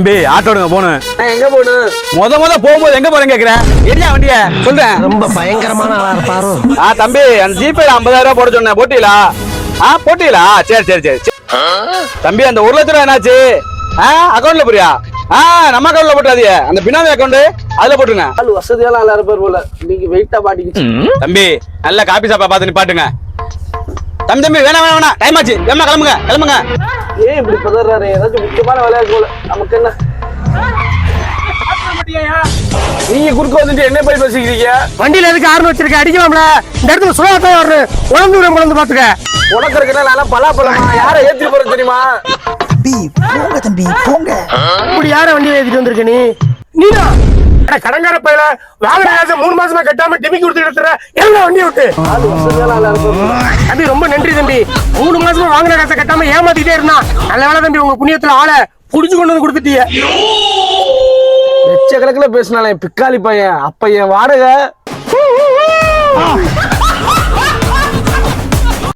தம்பி ஆட்டோடுங்க போனு எங்க போகணும்? முத போகும்போது எங்க போறேன்னு கேக்குறேன். என்ன வண்டிய சொல்றேன். ரொம்ப பயங்கரமான ஆளா இருப்பாரு. தம்பி அந்த ஜிபேல 50,000 போட சொன்னேன், போட்டீங்களா? போட்டீங்களா? சரி சரி சரி தம்பி, அந்த 1 லட்சம் ரூபாய் என்னாச்சு? அக்கௌண்ட்ல போறியா? நம்ம அக்கௌண்ட்ல போட்டாதீங்க, அந்த பினாமி அக்கௌண்ட் அதுல போட்டுங்க. ஆளு வசதியான ஆளா இருப்பார் போல. நீங்க வெயிட்டா பாட்டிக்கிச்சு. தம்பி நல்ல காபி சாப்பா பார்த்து நிப்பாட்டுங்க. தம்பி வேணாம் டைம் ஆச்சு, ஏமா கிளம்புங்க. ஏன் இப்படி பதறாரு? ஏதாச்சும் முக்கியமான வேலையா போல. நமக்கு என்ன? நீங்க குறுக்க வந்துட்டு என்ன போய் பேசிக்கிறீங்க? வண்டியில எதுக்கு ஆர்வம் வச்சிருக்க? அடிக்கலாம்ல. இந்த இடத்துல சுழாத்தான் வரணும். உழந்து பாத்துக்க. உனக்கு இருக்குன்னா நான் பலாப்பழமா யாரை ஏத்திட்டு போறது தெரியுமா? தம்பி போங்க. இப்படி யார வண்டியில ஏத்திட்டு வந்திருக்க நீ? நீனா கடங்கார பையில வாகன 3 மாசமா கட்டாம டிமிக்கி கொடுத்து எடுத்துற. எல்லாம் வண்டியை விட்டு. ஆளு வசதியான ஆளா இருப்பாரு. தம்பி ரொம்ப நன்றி தம்பி. 3 மாசமா வாங்கின காசை கட்டாம ஏமாத்திட்டே இருந்தான். நல்ல வேலை தம்பி, உங்க புண்ணியத்துல ஆளை புடிச்சு கொண்டு வந்து கொடுத்துட்டீங்க. லட்சக்கணக்கில் பேசினாலே பிக்காளி பையன். அப்ப என் வாடகை